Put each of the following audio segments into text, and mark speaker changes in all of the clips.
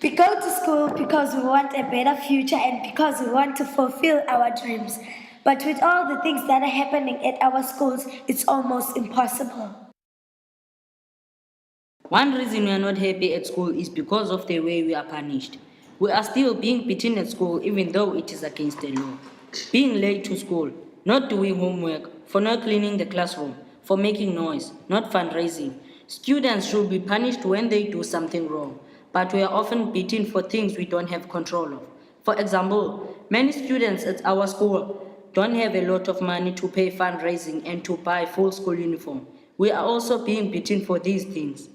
Speaker 1: We go to school because we want a better future and because we want to fulfill our dreams. But with all the things that are happening at our schools, it's almost impossible.
Speaker 2: One reason we are not happy at school is because of the way we are punished. We are still being beaten at school even though it is against the law. Being late to school, not doing homework, for not cleaning the classroom, for making noise, not fundraising. Students should be punished when they do something wrong, but we are often beaten for things we don't have control of. For example, many students at our school don't have a lot of money to pay fundraising and to buy full school uniform. We are also being beaten for these things.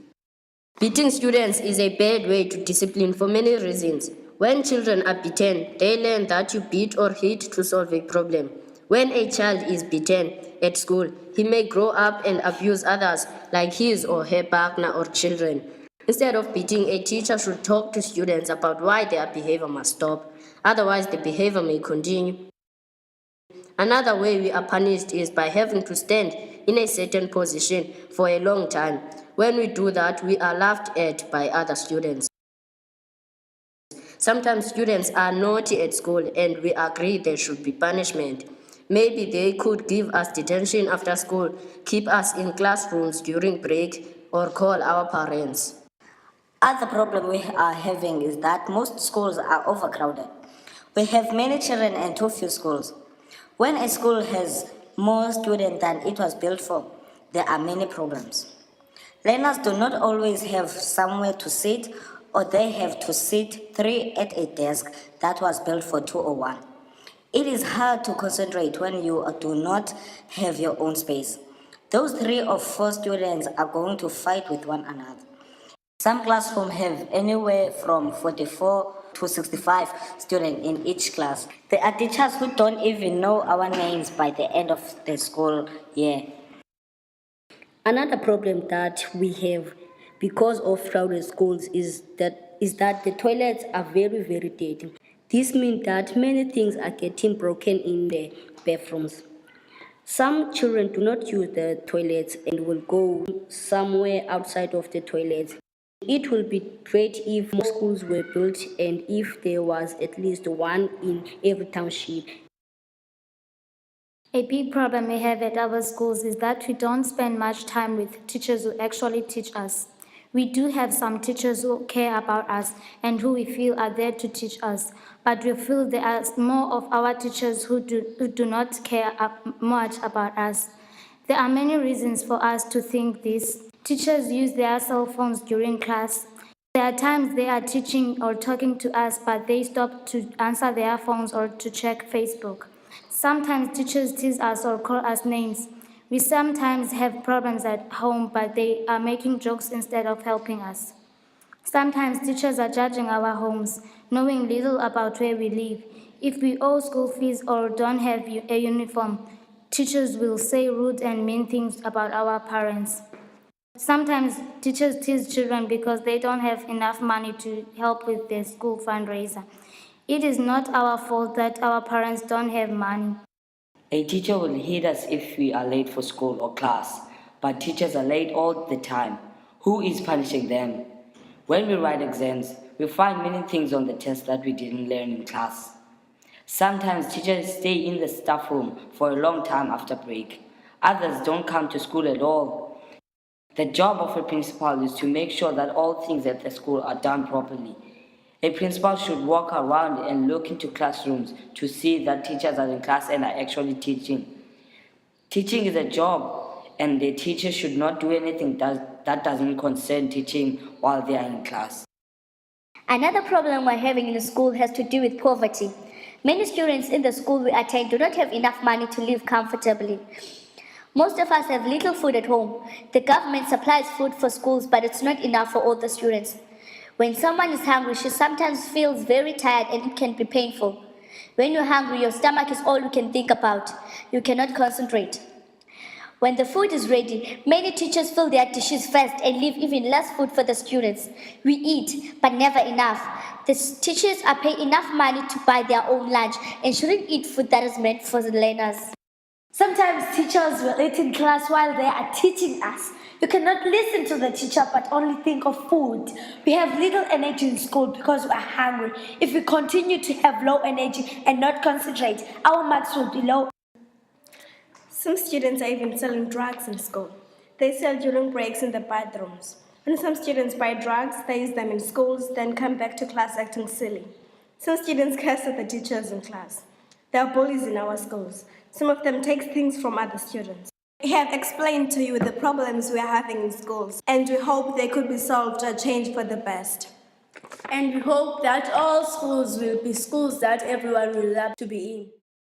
Speaker 3: Beating students is a bad way to discipline for many reasons. When children are beaten, they learn that you beat or hit to solve a problem. When a child is beaten at school, he may grow up and abuse others like his or her partner or children. Instead of beating, a teacher should talk to students about why their behavior must stop. Otherwise, the behavior may continue. Another way we are punished is by having to stand in a certain position for a long time. When we do that, we are laughed at by other students. Sometimes students are naughty at school and we agree there should be punishment. Maybe they could give us detention after school, keep us in classrooms during break, or call our parents.
Speaker 4: Other problem we are having is that most schools are overcrowded. We have many children and too few schools. When a school has more students than it was built for, there are many problems. Learners do not always have somewhere to sit, or they have to sit 3 at a desk that was built for 2 or 1. It is hard to concentrate when you do not have your own space. Those 3 or 4 students are going to fight with one another. Some classrooms have anywhere from 44 to 65 students in each class. There are teachers who don't even know our names by the end of the school year.
Speaker 5: Another problem that we have because of crowded schools is that the toilets are very, very dirty. This means that many things are getting broken in the bathrooms. Some children do not use the toilets and will go somewhere outside of the toilets. It will be great if more schools were built and if there was at least one in every township.
Speaker 6: A big problem we have at our schools is that we don't spend much time with teachers who actually teach us. We do have some teachers who care about us and who we feel are there to teach us, but we feel there are more of our teachers who do not care much about us. There are many reasons for us to think this. Teachers use their cell phones during class. There are times they are teaching or talking to us, but they stop to answer their phones or to check Facebook. Sometimes teachers tease us or call us names. We sometimes have problems at home, but they are making jokes instead of helping us. Sometimes teachers are judging our homes, knowing little about where we live. If we owe school fees or don't have a uniform, teachers will say rude and mean things about our parents. Sometimes teachers tease children because they don't have enough money to help with their school fundraiser. It is not our fault that our parents don't have money.
Speaker 2: A teacher will hit us if we are late for school or class, but teachers are late all the time. Who is punishing them? When we write exams, we find many things on the test that we didn't learn in class. Sometimes teachers stay in the staff room for a long time after break. Others don't come to school at all. The job of a principal is to make sure that all things at the school are done properly. A principal should walk around and look into classrooms to see that teachers are in class and are actually teaching. Teaching is a job, and the teacher should not do anything that doesn't concern teaching while they are in class.
Speaker 7: Another problem we're having in the school has to do with poverty. Many students in the school we attend do not have enough money to live comfortably. Most of us have little food at home. The government supplies food for schools, but it's not enough for all the students. When someone is hungry, she sometimes feels very tired and it can be painful. When you're hungry, your stomach is all you can think about. You cannot concentrate. When the food is ready, many teachers fill their dishes first and leave even less food for the students. We eat, but never enough. The teachers are paid enough money to buy their own lunch and shouldn't eat food that is meant for the learners.
Speaker 1: Sometimes teachers will eat in class while they are teaching us. You cannot listen to the teacher but only think of food. We have little energy in school because we are hungry. If we continue to have low energy and not concentrate, our marks will be low.
Speaker 8: Some students are even selling drugs in school. They sell during breaks in the bathrooms. When some students buy drugs, they use them in schools, then come back to class acting silly. Some students curse at the teachers in class. There are bullies in our schools. Some of them take things from other students. We have explained to you the problems we are having in schools, and we hope they could be solved or changed for the best.
Speaker 5: And we hope that all schools will be schools that everyone will love to be in.